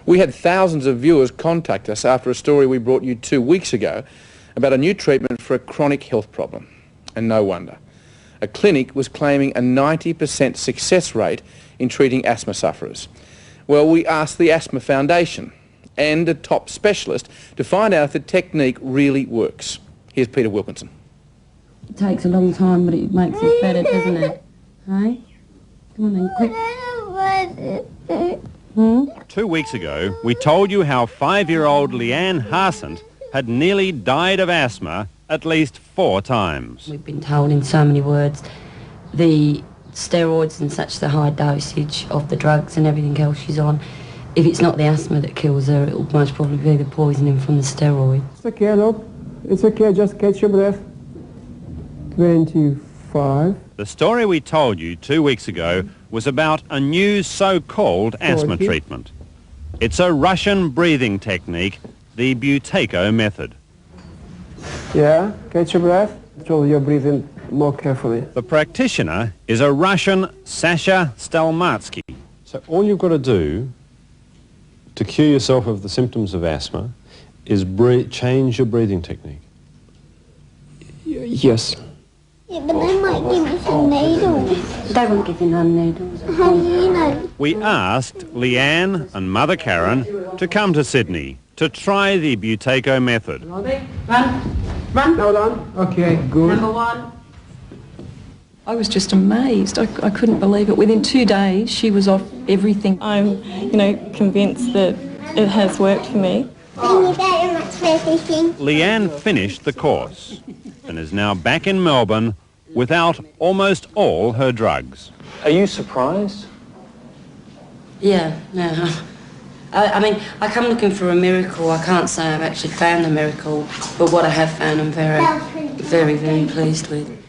We had thousands of viewers contact us after a story we brought you 2 weeks ago about a new treatment for a chronic health problem. And no wonder. A clinic was claiming a 90% success rate in treating asthma sufferers. Well, we asked the Asthma Foundation and a top specialist to find out if the technique really works. Here's Peter Wilkinson. It takes a long time, but it makes us better, doesn't it? Hey? Come on then, quick. 2 weeks ago, we told you how 5-year-old Leanne Harsent had nearly died of asthma at least 4 times. We've been told in so many words, the steroids and such, the high dosage of the drugs and everything else she's on, if it's not the asthma that kills her, it'll most probably be the poisoning from the steroid. It's okay, look. It's okay, just catch your breath. 25. The story we told you 2 weeks ago was about a new so-called asthma treatment. It's a Russian breathing technique, the Buteyko method. Yeah, catch your breath. Control your breathing more carefully. The practitioner is a Russian Alexander Stalmatski. So all you've got to do to cure yourself of the symptoms of asthma is change your breathing technique. Yes. Yeah, but they might give me some needles. They won't give you none needles. How do you know? We asked Leanne and Mother Karen to come to Sydney to try the Buteyko method. Run. Run. Hold on. Okay, good. Number 1. I was just amazed. I couldn't believe it. Within 2 days, she was off everything. I'm, convinced that it has worked for me. Thank you very much for everything. Leanne finished the course and is now back in Melbourne without almost all her drugs. Are you surprised? Yeah, no. I come looking for a miracle. I can't say I've actually found a miracle, but what I have found I'm very, very, very pleased with.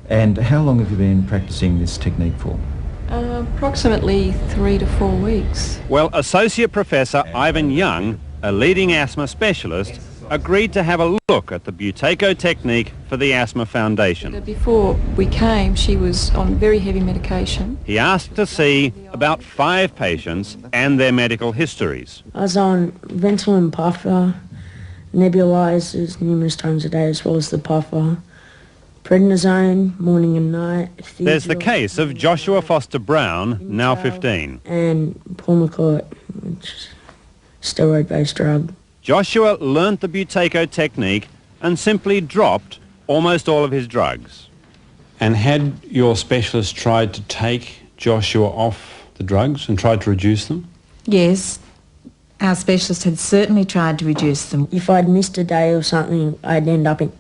And how long have you been practicing this technique for? Approximately 3 to 4 weeks. Well, Associate Professor Ivan Young, a leading asthma specialist, agreed to have a look at the Buteyko technique for the Asthma Foundation. Before we came, she was on very heavy medication. He asked to see about 5 patients and their medical histories. I was on Ventolin puffer, nebulizers numerous times a day, as well as the puffer, prednisone morning and night. There's the case of Joshua Foster Brown, now 15. And Pulmicort, which is a steroid-based drug. Joshua learnt the Buteyko technique and simply dropped almost all of his drugs. And had your specialist tried to take Joshua off the drugs and tried to reduce them? Yes, our specialist had certainly tried to reduce them. If I'd missed a day or something, I'd end up in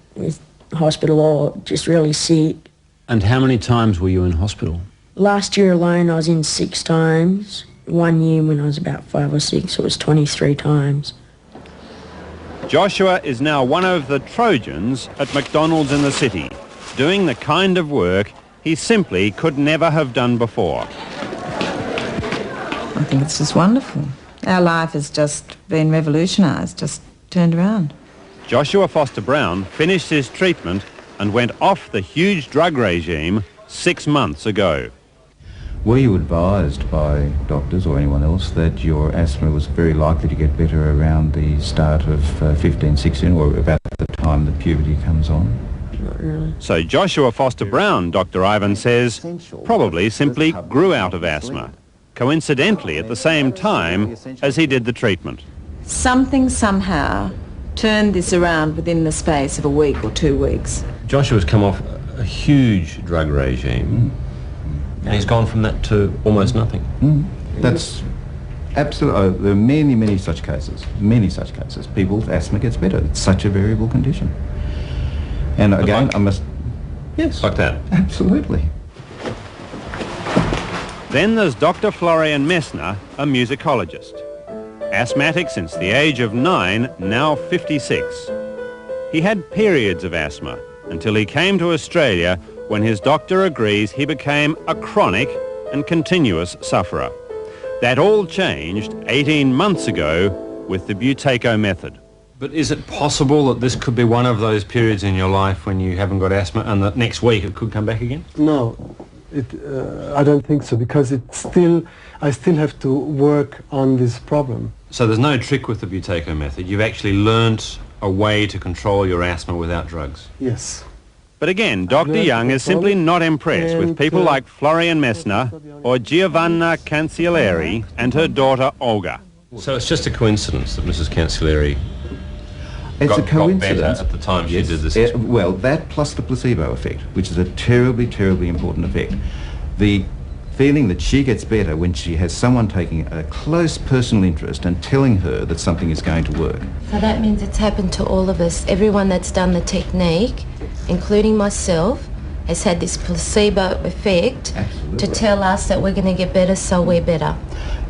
hospital or just really sick. And how many times were you in hospital? Last year alone I was in 6 times. 1 year when I was about 5 or 6, it was 23 times. Joshua is now one of the Trojans at McDonald's in the city, doing the kind of work he simply could never have done before. I think it's just wonderful. Our life has just been revolutionised, just turned around. Joshua Foster Brown finished his treatment and went off the huge drug regime 6 months ago. Were you advised by doctors or anyone else that your asthma was very likely to get better around the start of 15, 16 or about the time that puberty comes on? Not really. So Joshua Foster Brown, Dr. Ivan says, probably simply grew out of asthma, coincidentally at the same time as he did the treatment. Something somehow turned this around within the space of a week or 2 weeks. Joshua's come off a huge drug regime. And he's gone from that to almost nothing. That's absolutely. There are many, many such cases. Many such cases. People's asthma gets better. It's such a variable condition. And again, I must. Yes. Like that. Absolutely. Then there's Dr. Florian Messner, a musicologist. Asthmatic since the age of 9, now 56. He had periods of asthma until he came to Australia, when his doctor agrees he became a chronic and continuous sufferer. That all changed 18 months ago with the Buteyko method. But is it possible that this could be one of those periods in your life when you haven't got asthma and that next week it could come back again? No, I don't think so, because I still have to work on this problem. So there's no trick with the Buteyko method. You've actually learnt a way to control your asthma without drugs. Yes. But again, Dr. Young is simply not impressed with people like Florian Messner or Giovanna Cancellieri and her daughter Olga. So it's just a coincidence that Mrs. Cancellieri got better at the time she did this. Well, that plus the placebo effect, which is a terribly, terribly important effect. The feeling that she gets better when she has someone taking a close personal interest and telling her that something is going to work. So that means it's happened to all of us. Everyone that's done the technique, including myself, has had this placebo effect. Absolutely. To tell us that we're going to get better, so we're better.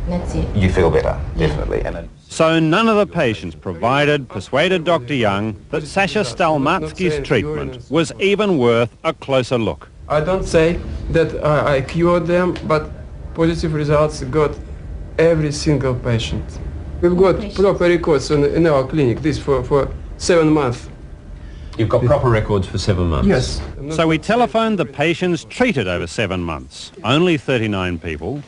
And that's it. You feel better, definitely. And So none of the patients persuaded Dr. Young that Sasha Stalmatski's treatment was even worth a closer look. I don't say that I cured them, but positive results got every single patient. We've got proper records in our clinic, this for 7 months. You've got proper records for 7 months? Yes. So we telephoned the patients treated over 7 months, only 39 people.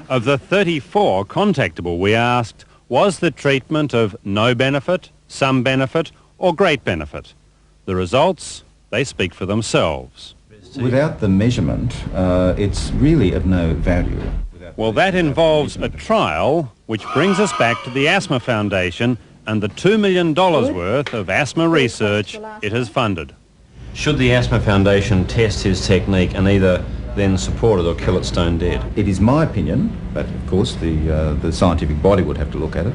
Of the 34 contactable, we asked, was the treatment of no benefit, some benefit, or great benefit? The results, they speak for themselves. without the measurement, it's really of no value. Well, that involves a trial, which brings us back to the Asthma Foundation and the $2 million worth of asthma research it has funded. Should the Asthma Foundation test his technique and either then support it or kill it stone dead? It is my opinion, but of course the scientific body would have to look at it,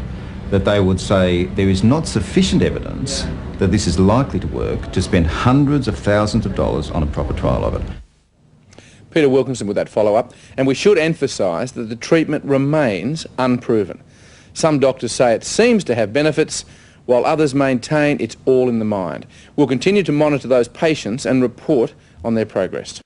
that they would say there is not sufficient evidence that this is likely to work to spend hundreds of thousands of dollars on a proper trial of it. Peter Wilkinson with that follow-up, and we should emphasise that the treatment remains unproven. Some doctors say it seems to have benefits, while others maintain it's all in the mind. We'll continue to monitor those patients and report on their progress.